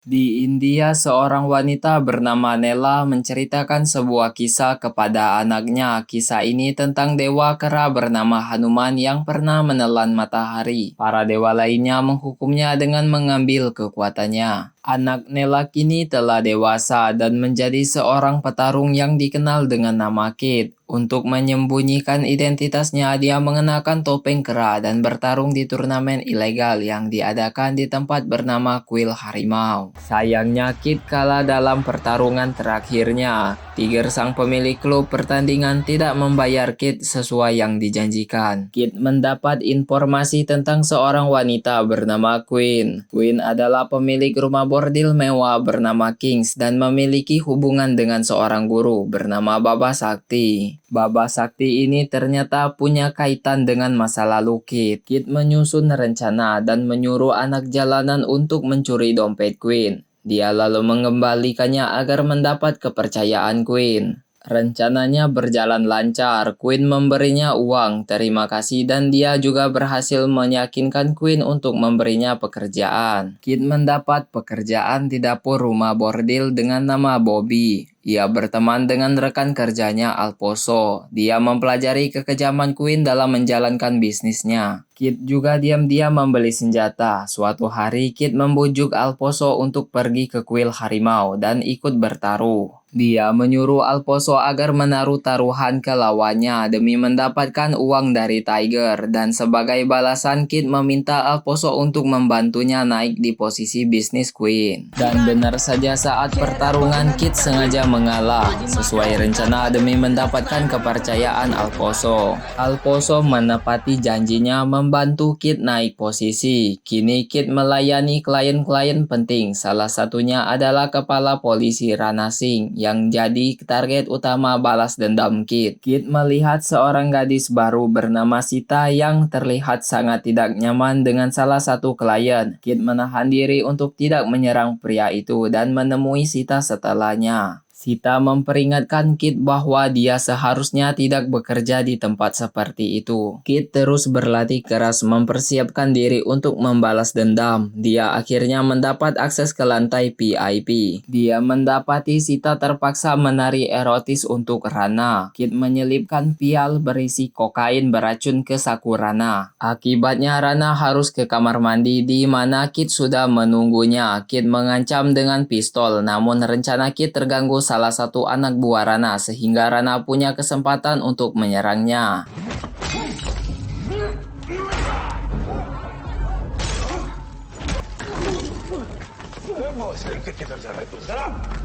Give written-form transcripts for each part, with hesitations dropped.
Di India, seorang wanita bernama Nela menceritakan sebuah kisah kepada anaknya. Kisah ini tentang dewa kera bernama Hanuman yang pernah menelan matahari. Para dewa lainnya menghukumnya dengan mengambil kekuatannya. Anak Nela kini telah dewasa dan menjadi seorang petarung yang dikenal dengan nama Kit. Untuk menyembunyikan identitasnya, dia mengenakan topeng kera dan bertarung di turnamen ilegal yang diadakan di tempat bernama Kuil Harimau. Sayangnya, Kit kalah dalam pertarungan terakhirnya. Tiger, sang pemilik klub pertandingan, tidak membayar Kit sesuai yang dijanjikan. Kit mendapat informasi tentang seorang wanita bernama Queen. Queen adalah pemilik rumah bordil mewah bernama Kings dan memiliki hubungan dengan seorang guru bernama Baba Sakti. Baba Sakti ini ternyata punya kaitan dengan masa lalu Kit. Kit menyusun rencana dan menyuruh anak jalanan untuk mencuri dompet Queen. Dia lalu mengembalikannya agar mendapat kepercayaan Queen. Rencananya berjalan lancar. Queen memberinya uang terima kasih dan dia juga berhasil meyakinkan Queen untuk memberinya pekerjaan. Kit mendapat pekerjaan di dapur rumah bordil dengan nama Bobby. Ia berteman dengan rekan kerjanya Alposo. Dia mempelajari kekejaman Queen dalam menjalankan bisnisnya. Kit juga diam-diam membeli senjata. Suatu hari Kit membujuk Alposo untuk pergi ke kuil harimau dan ikut bertaruh. Dia menyuruh Alposo agar menaruh taruhan ke lawannya demi mendapatkan uang dari Tiger, dan sebagai balasan Kit meminta Alposo untuk membantunya naik di posisi bisnis Queen. Dan benar saja, saat pertarungan Kit sengaja mengalah sesuai rencana demi mendapatkan kepercayaan Alposo. Alposo menepati janjinya membantu Kit naik posisi. Kini Kit melayani klien-klien penting, salah satunya adalah kepala polisi Rana Singh yang jadi target utama balas dendam Kit. Kit melihat seorang gadis baru bernama Sita yang terlihat sangat tidak nyaman dengan salah satu klien. Kit menahan diri untuk tidak menyerang pria itu dan menemui Sita setelahnya. Sita memperingatkan Kit bahwa dia seharusnya tidak bekerja di tempat seperti itu. Kit terus berlatih keras mempersiapkan diri untuk membalas dendam. Dia akhirnya mendapat akses ke lantai VIP. Dia mendapati Sita terpaksa menari erotis untuk Rana. Kit menyelipkan pial berisi kokain beracun ke saku Rana. Akibatnya Rana harus ke kamar mandi di mana Kit sudah menunggunya. Kit mengancam dengan pistol, namun rencana Kit terganggu salah satu anak buah Rana sehingga Rana punya kesempatan untuk menyerangnya.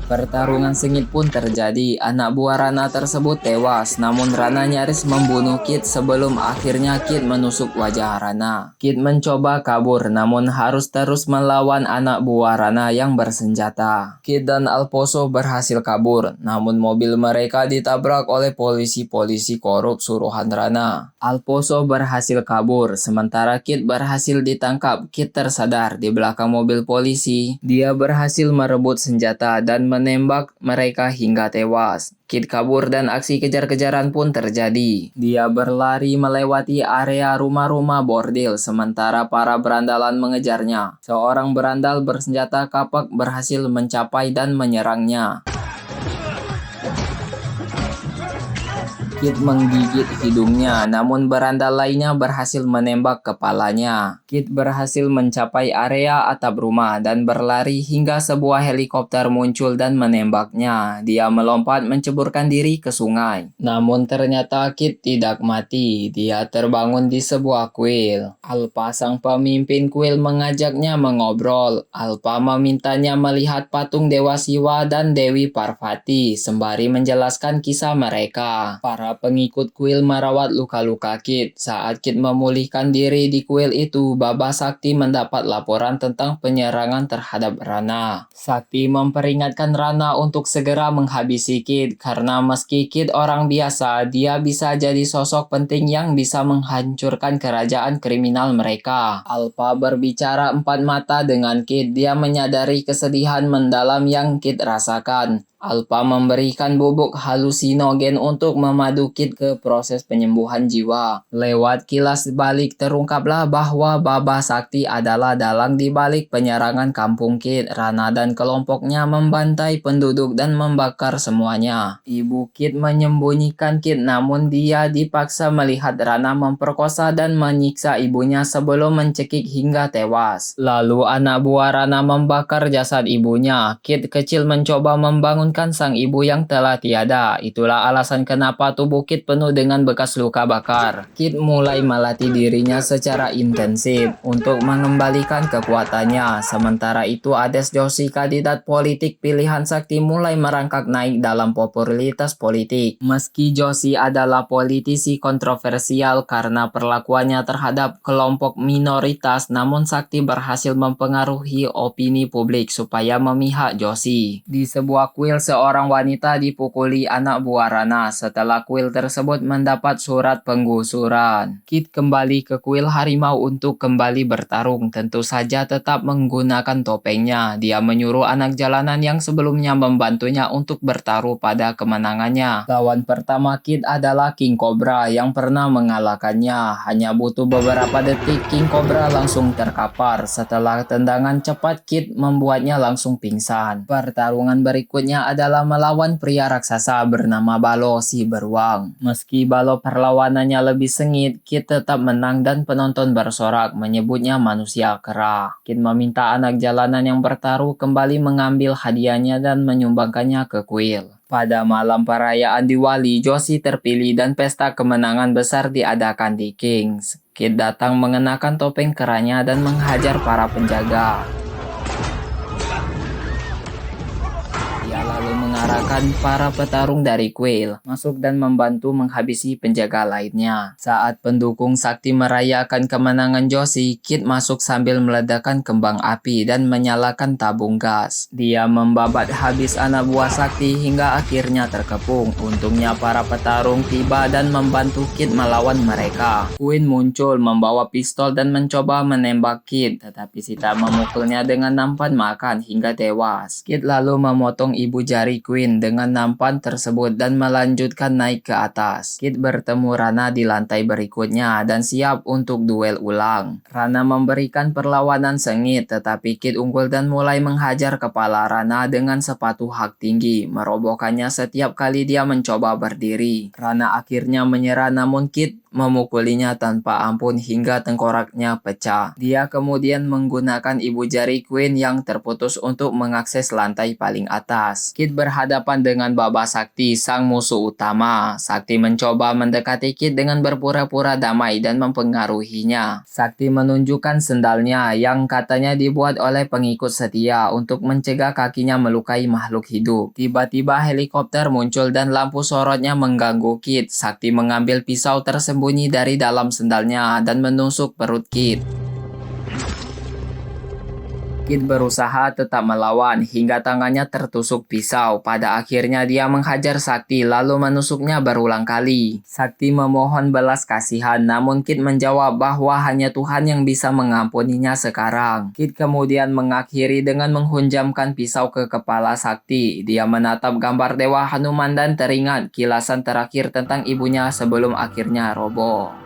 Pertarungan sengit pun terjadi. Anak buah Rana tersebut tewas, namun Rana nyaris membunuh Kit sebelum akhirnya Kit menusuk wajah Rana. Kit mencoba kabur, namun harus terus melawan anak buah Rana yang bersenjata. Kit dan Alposo berhasil kabur, namun mobil mereka ditabrak oleh polisi-polisi korup suruhan Rana. Alposo berhasil kabur, sementara Kit berhasil ditangkap. Kit tersadar di belakang mobil polisi. Dia berhasil merebut senjata dan menembak mereka hingga tewas. Kit kabur dan aksi kejar-kejaran pun terjadi. Dia berlari melewati area rumah-rumah bordil sementara para berandalan mengejarnya. Seorang berandal bersenjata kapak berhasil mencapai dan menyerangnya. Kit menggigit hidungnya, namun berandal lainnya berhasil menembak kepalanya. Kit berhasil mencapai area atap rumah dan berlari hingga sebuah helikopter muncul dan menembaknya. Dia melompat menceburkan diri ke sungai. Namun ternyata Kit tidak mati. Dia terbangun di sebuah kuil. Alpa, sang pemimpin kuil, mengajaknya mengobrol. Alpa memintanya melihat patung Dewa Siwa dan Dewi Parvati sembari menjelaskan kisah mereka. Para pengikut kuil merawat luka-luka Kit. Saat Kit memulihkan diri di kuil itu, Baba Sakti mendapat laporan tentang penyerangan terhadap Rana. Sakti memperingatkan Rana untuk segera menghabisi Kit karena meski Kit orang biasa, dia bisa jadi sosok penting yang bisa menghancurkan kerajaan kriminal mereka. Alpa berbicara empat mata dengan Kit. Dia menyadari kesedihan mendalam yang Kit rasakan. Alpha memberikan bubuk halusinogen untuk memadu Kit ke proses penyembuhan jiwa. Lewat kilas balik terungkaplah bahwa Baba Sakti adalah dalang di balik penyerangan kampung Kit. Rana dan kelompoknya membantai penduduk dan membakar semuanya. Ibu Kit menyembunyikan Kit, namun dia dipaksa melihat Rana memperkosa dan menyiksa ibunya sebelum mencekik hingga tewas. Lalu anak buah Rana membakar jasad ibunya. Kit kecil mencoba membangunkan sang ibu yang telah tiada. Itulah alasan kenapa tubuh Kit penuh dengan bekas luka bakar. Kit mulai melatih dirinya secara intensif untuk mengembalikan kekuatannya. Sementara itu Ades Joshi, kandidat politik pilihan Sakti, mulai merangkak naik dalam popularitas politik. Meski Joshi adalah politisi kontroversial karena perlakuannya terhadap kelompok minoritas, namun Sakti berhasil mempengaruhi opini publik supaya memihak Joshi. Di sebuah kuil, seorang wanita dipukuli anak buah Rana. Setelah kuil tersebut mendapat surat penggusuran, Kit kembali ke kuil harimau untuk kembali bertarung. Tentu saja tetap menggunakan topengnya. Dia menyuruh anak jalanan yang sebelumnya membantunya untuk bertaruh pada kemenangannya. Lawan pertama Kit adalah King Cobra yang pernah mengalahkannya. Hanya butuh beberapa detik, King Cobra langsung terkapar. Setelah tendangan cepat Kit membuatnya langsung pingsan. Pertarungan berikutnya adalah melawan pria raksasa bernama Balo si beruang. Meski Balo perlawanannya lebih sengit, Kit tetap menang dan penonton bersorak menyebutnya manusia kera. Kit meminta anak jalanan yang bertaruh kembali mengambil hadiahnya dan menyumbangkannya ke kuil. Pada malam perayaan Diwali, Joshi terpilih dan pesta kemenangan besar diadakan di Kings. Kit datang mengenakan topeng keranya dan menghajar para penjaga. Lalu mengarahkan para petarung dari kuil masuk dan membantu menghabisi penjaga lainnya. Saat pendukung Sakti merayakan kemenangan Joshi, Kit masuk sambil meledakkan kembang api dan menyalakan tabung gas. Dia membabat habis anak buah Sakti hingga akhirnya terkepung. Untungnya para petarung tiba dan membantu Kit melawan mereka. Queen muncul membawa pistol dan mencoba menembak Kit, tetapi Sita memukulnya dengan nampan makan hingga tewas. Kit lalu memotong ibu jari Queen dengan nampan tersebut dan melanjutkan naik ke atas. Kit bertemu Rana di lantai berikutnya dan siap untuk duel ulang. Rana memberikan perlawanan sengit, tetapi Kit unggul dan mulai menghajar kepala Rana dengan sepatu hak tinggi, merobohkannya setiap kali dia mencoba berdiri. Rana akhirnya menyerah, namun Kit memukulinya tanpa ampun hingga tengkoraknya pecah. Dia kemudian menggunakan ibu jari Queen yang terputus untuk mengakses lantai paling atas. Kit berhadapan dengan Baba Sakti, sang musuh utama. Sakti mencoba mendekati Kit dengan berpura-pura damai dan mempengaruhinya. Sakti menunjukkan sendalnya yang katanya dibuat oleh pengikut setia untuk mencegah kakinya melukai makhluk hidup. Tiba-tiba helikopter muncul dan lampu sorotnya mengganggu Kit. Sakti mengambil pisau tersembunyi dari dalam sendalnya dan menusuk perut Kit. Kit berusaha tetap melawan hingga tangannya tertusuk pisau. Pada akhirnya dia menghajar Sakti lalu menusuknya berulang kali. Sakti memohon belas kasihan, namun Kit menjawab bahwa hanya Tuhan yang bisa mengampuninya sekarang. Kit kemudian mengakhiri dengan menghunjamkan pisau ke kepala Sakti. Dia menatap gambar Dewa Hanuman dan teringat kilasan terakhir tentang ibunya sebelum akhirnya roboh.